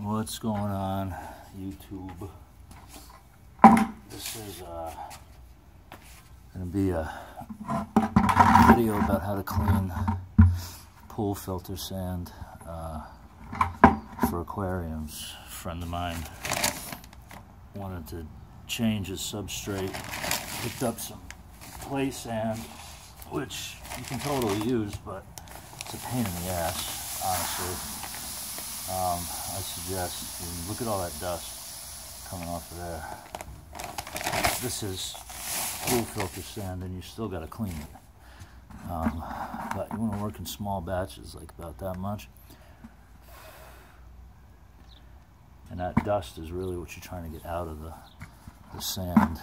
What's going on, YouTube? This is gonna be a video about how to clean pool filter sand for aquariums. A friend of mine wanted to change his substrate, picked up some play sand, which you can totally use, but it's a pain in the ass, honestly. I suggest, look at all that dust coming off of there. This is pool filter sand, and you still got to clean it. But you want to work in small batches, like about that much. And that dust is really what you're trying to get out of the sand.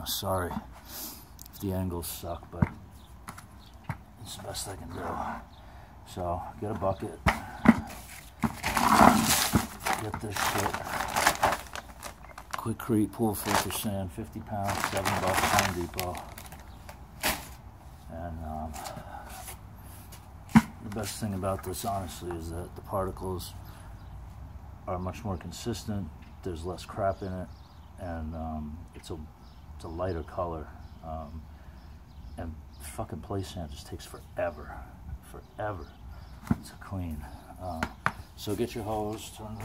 Sorry if the angles suck, but it's the best I can do. So get a bucket. Get this shit. Quikrete pool filter sand, 50 pounds, $7, Home Depot. And the best thing about this, honestly, is that the particles are much more consistent. There's less crap in it, and it's a lighter color. And fucking play sand just takes forever to clean. So get your hose, turn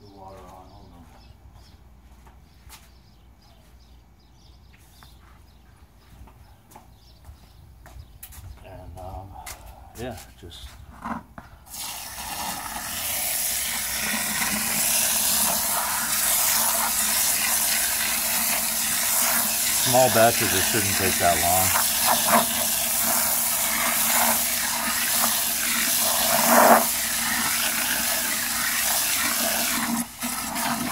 the water on. Hold on. And yeah, just small batches. It shouldn't take that long.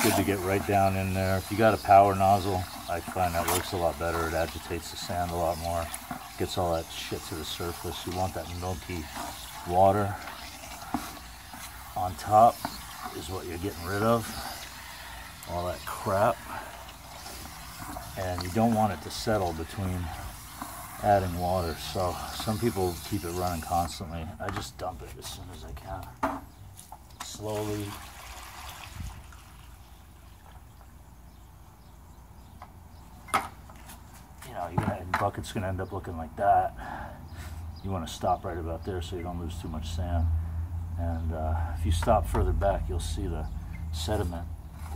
Good to get right down in there. If you got a power nozzle, I find that works a lot better. It agitates the sand a lot more, gets all that shit to the surface. You want that milky water on top is what you're getting rid of, all that crap. And you don't want it to settle between adding water. So some people keep it running constantly. I just dump it as soon as I can, slowly. Your bucket's gonna end up looking like that. You want to stop right about there so you don't lose too much sand. And if you stop further back, you'll see the sediment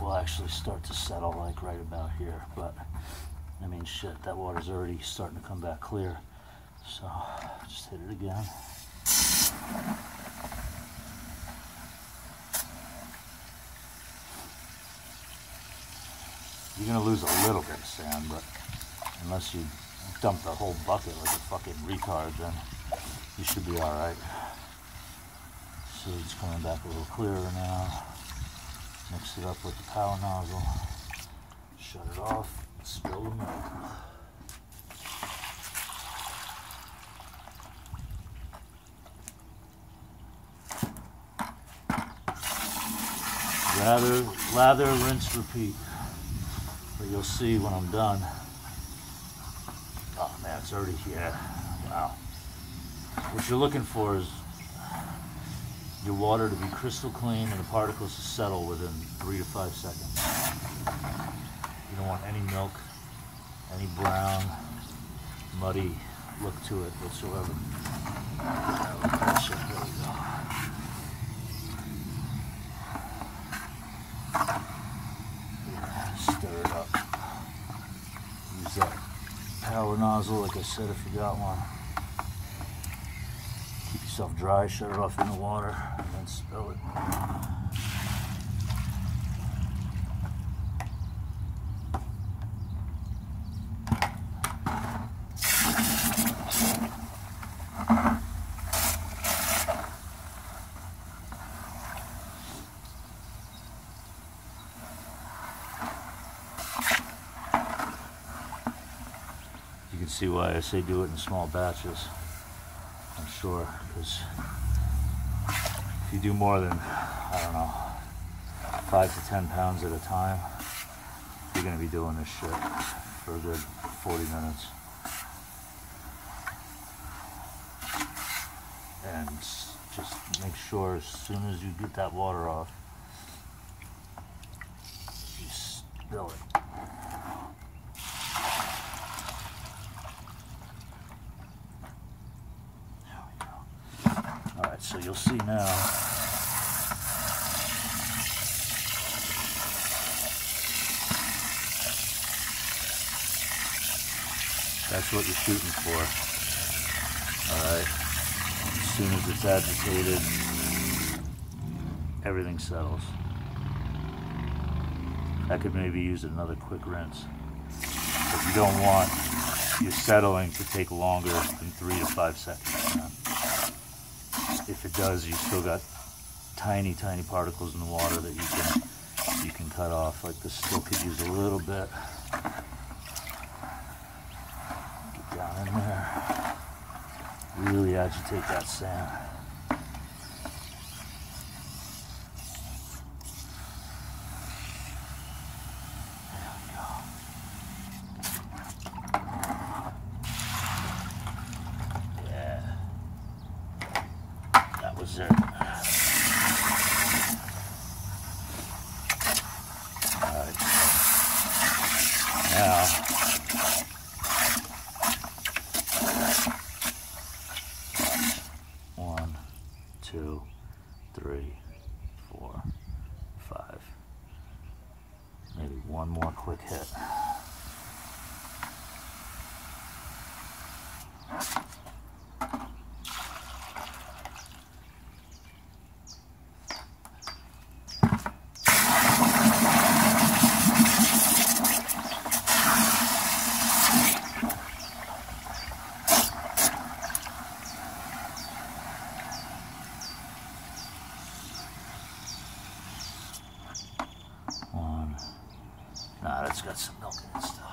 will actually start to settle, like right about here. But I mean, shit, that water's already starting to come back clear. So just hit it again. You're gonna lose a little bit of sand, but unless you dump the whole bucket like a fucking retard, then you should be alright. See, it's coming back a little clearer now. Mix it up with the power nozzle. Shut it off. Spill the milk. Lather, rinse, repeat. But you'll see when I'm done. Oh man, it's already here. Wow. What you're looking for is your water to be crystal clean and the particles to settle within 3 to 5 seconds. You don't want any milk, any brown, muddy look to it whatsoever. There we go. Yeah, stir it up. Use that power nozzle, like I said, if you got one. Keep yourself dry, shut it off in the water, and then spill it. You can see why I say do it in small batches, I'm sure, because if you do more than, I don't know, 5 to 10 pounds at a time, you're going to be doing this shit for a good 40 minutes. And just make sure as soon as you get that water off, spill it. There we go. Alright, so you'll see now. That's what you're shooting for. Alright. As soon as it's agitated, everything settles. I could maybe use another quick rinse. But you don't want your settling to take longer than 3 to 5 seconds. If it does, you still got tiny, tiny particles in the water that you can cut off. Like this still could use a little bit. Get down in there. Really agitate that sand. Was it. Alright, now one, 2, 3, 4, 5. Maybe one more quick hit. Nah, that's got some milk in it still.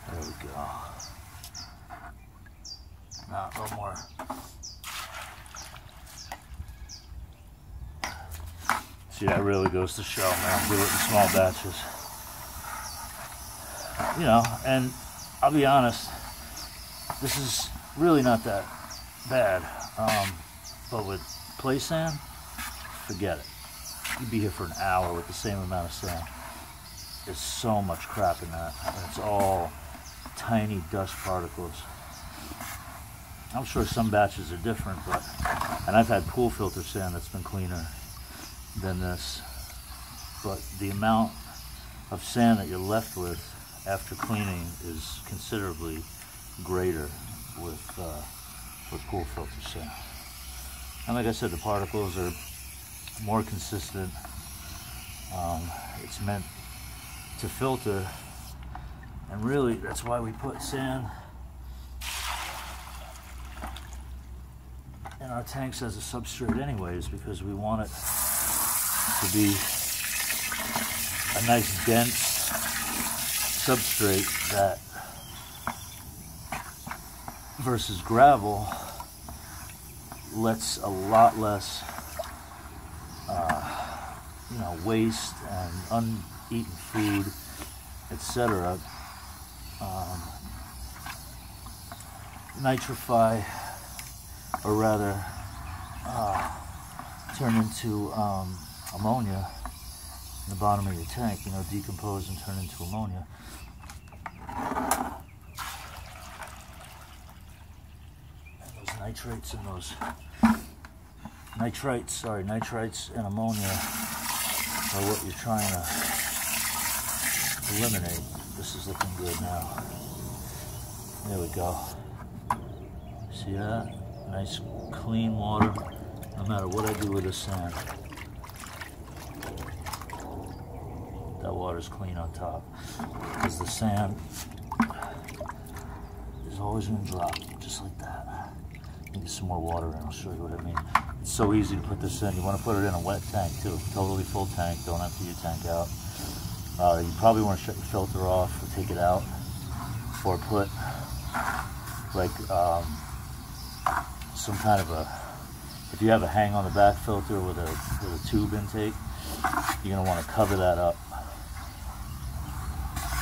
There we go. Now, a little more. See, that really goes to show, man. Do it in small batches. You know, and I'll be honest, this is really not that bad. But with play sand, forget it. You'd be here for an hour with the same amount of sand. There's so much crap in that. And it's all tiny dust particles. I'm sure some batches are different, but, and I've had pool filter sand that's been cleaner than this, but the amount of sand that you're left with after cleaning is considerably greater with pool filter sand. And like I said, the particles are more consistent. It's meant to filter, and really that's why we put sand in our tanks as a substrate anyways, because we want it to be a nice dense substrate that versus gravel lets a lot less you know, waste and uneaten food, etc. Nitrify, or rather turn into ammonia in the bottom of your tank, you know, decompose and turn into ammonia. And those nitrates and those nitrites and ammonia are what you're trying to eliminate. This is looking good now. There we go. See that? Nice clean water, no matter what I do with the sand. That water's clean on top, because the sand is always going to drop, just like that. Get some more water in, I'll show you what I mean. It's so easy to put this in. You want to put it in a wet tank too, totally full tank, don't empty your tank out. You probably want to shut your filter off or take it out, or put like some kind of a, if you have a hang on the back filter with a tube intake, you're going to want to cover that up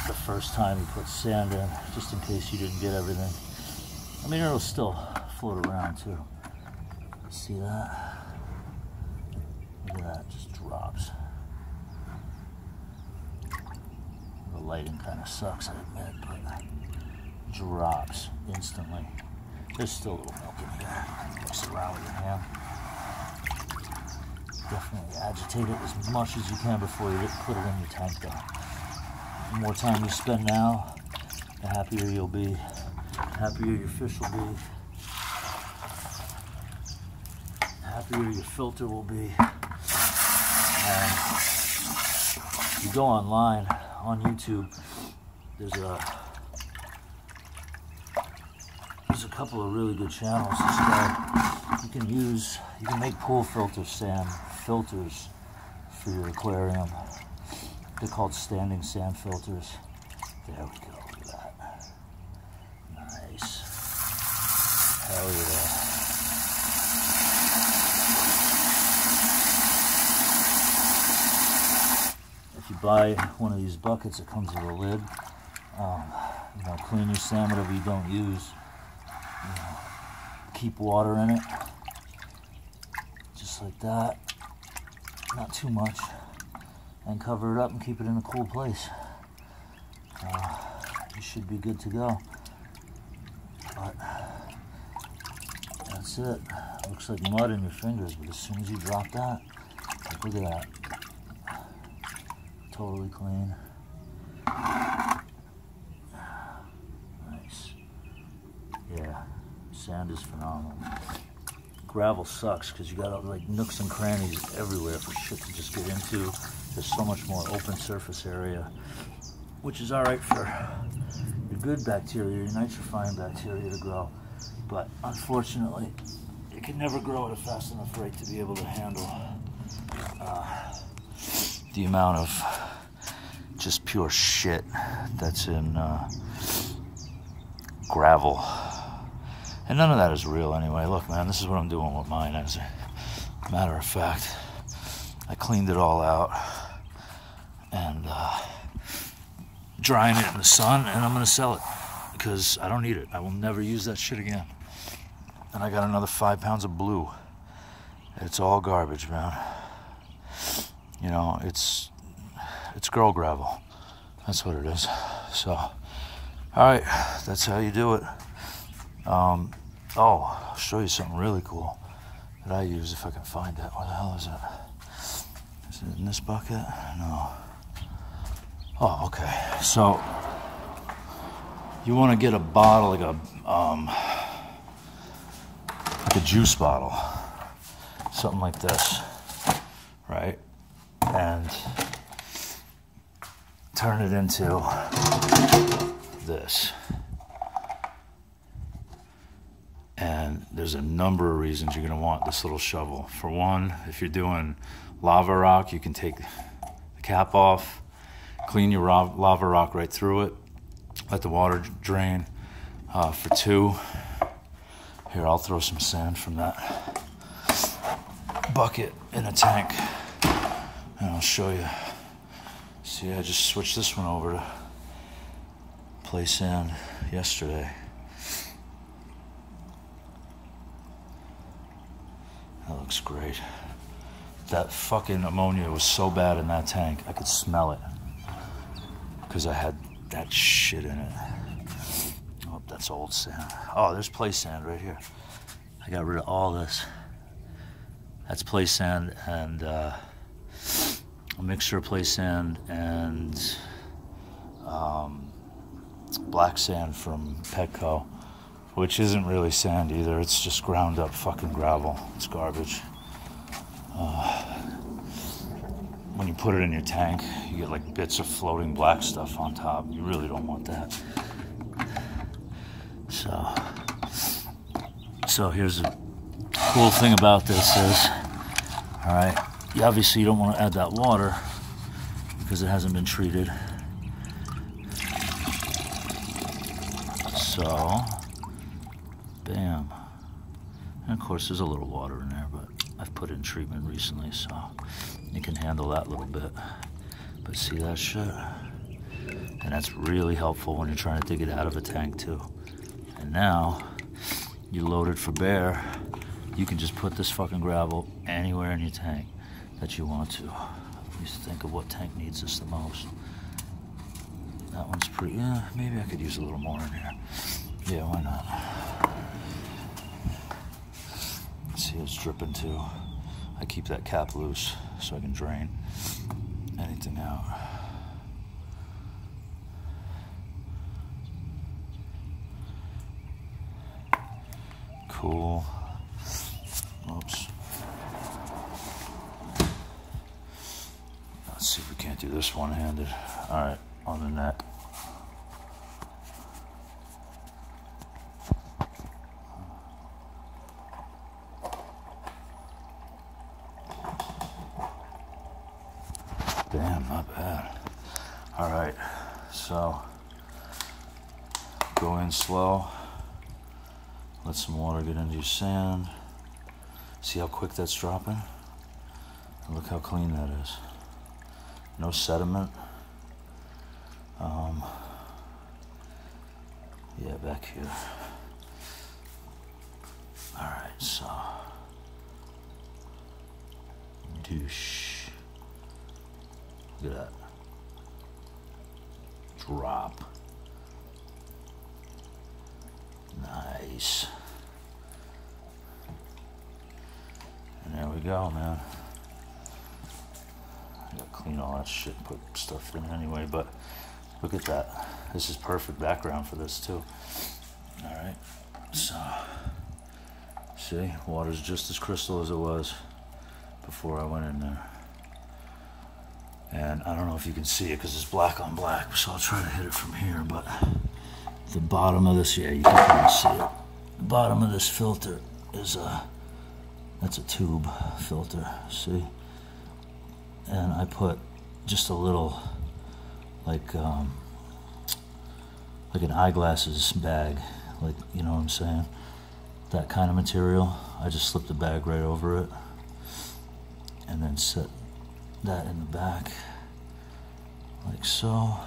the first time you put sand in, just in case you didn't get everything. I mean, it'll still float around too. See that? Look at that, just drops. The lighting kind of sucks, I admit, but drops instantly. There's still a little milk in here. Mix it around with your hand. Definitely agitate it as much as you can before you put it in your tank though. The more time you spend now, the happier you'll be. The happier your fish will be. The happier your filter will be. And you go online, on YouTube, there's a couple of really good channels. You can make pool filter sand filters for your aquarium. They're called standing sand filters. There we go, look at that. Nice. Hell yeah. If you buy one of these buckets, it comes with a lid. You know, clean your sand, whatever you don't use. You know, keep water in it, just like that. Not too much, and cover it up and keep it in a cool place. You should be good to go. But that's it. Looks like mud in your fingers, but as soon as you drop that, look at that. Totally clean. Nice. Yeah, sand is phenomenal. Gravel sucks because you got like nooks and crannies everywhere for shit to just get into. There's so much more open surface area, which is all right for your good bacteria, your nitrifying bacteria to grow. But unfortunately, it can never grow at a fast enough rate to be able to handle the amount of just pure shit that's in gravel. And none of that is real anyway. Look, man, this is what I'm doing with mine. As a matter of fact, I cleaned it all out and drying it in the sun, and I'm gonna sell it because I don't need it. I will never use that shit again. And I got another 5 pounds of blue. It's all garbage, man. You know, it's girl gravel. That's what it is. So, all right, that's how you do it. Oh, I'll show you something really cool that I use if I can find it. Where the hell is it? Is it in this bucket? No. Oh, okay. So you want to get a bottle, like a juice bottle, something like this, right? And turn it into this. And there's a number of reasons you're going to want this little shovel. For one, if you're doing lava rock, you can take the cap off, clean your lava rock right through it, let the water drain. For two, here, I'll throw some sand from that bucket in a tank, and I'll show you. See, I just switched this one over to play sand yesterday. That looks great. That fucking ammonia was so bad in that tank, I could smell it. Because I had that shit in it. Oh, that's old sand. Oh, there's play sand right here. I got rid of all this. That's play sand and a mixture of play sand and black sand from Petco. Which isn't really sand either. It's just ground up fucking gravel. It's garbage. When you put it in your tank, you get like bits of floating black stuff on top. You really don't want that. So here's the cool thing about this is, all right, obviously you don't want to add that water because it hasn't been treated. So, bam. And of course there's a little water in there, but I've put in treatment recently, so it can handle that little bit. But see that shit? And that's really helpful when you're trying to dig it out of a tank too. And now, you load it for bear, you can just put this fucking gravel anywhere in your tank that you want to. At least think of what tank needs this the most. That one's pretty, yeah, maybe I could use a little more in here. Yeah, why not? See, it's dripping too. I keep that cap loose so I can drain anything out. Cool. Oops. Let's see if we can't do this one-handed. All right, on the neck. Damn, not bad. All right, so go in slow. Let some water get into your sand. See how quick that's dropping? And look how clean that is. No sediment. Yeah, back here. All right, so douche. Look at that. Drop. Nice. And there we go, man. I gotta clean all that shit, put stuff in anyway, but look at that. This is perfect background for this too. All right, so see, water's just as crystal as it was before I went in there. And I don't know if you can see it because it's black on black, so I'll try to hit it from here, but the bottom of this, yeah, you can kind of see it. The bottom of this filter is that's a tube filter, see? And I put just a little, like an eyeglasses bag, like, you know what I'm saying? That kind of material. I just slipped the bag right over it and then set that in the back, like so.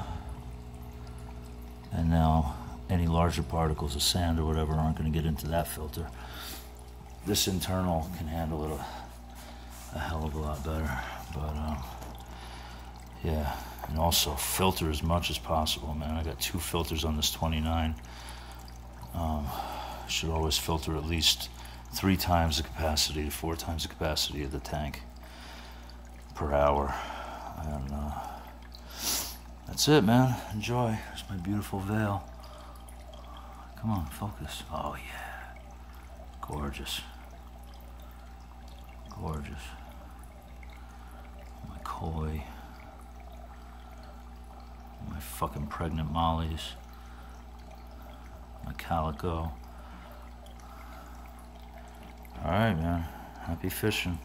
And now any larger particles of sand or whatever aren't going to get into that filter. This internal can handle it a hell of a lot better. But yeah, and also filter as much as possible, man. I got 2 filters on this 29. Should always filter at least 3 times the capacity to 4 times the capacity of the tank per hour. And that's it, man. Enjoy. It's my beautiful veil. Come on, focus. Oh yeah, gorgeous, gorgeous. My koi, my fucking pregnant mollies, my calico. All right, man. Happy fishing.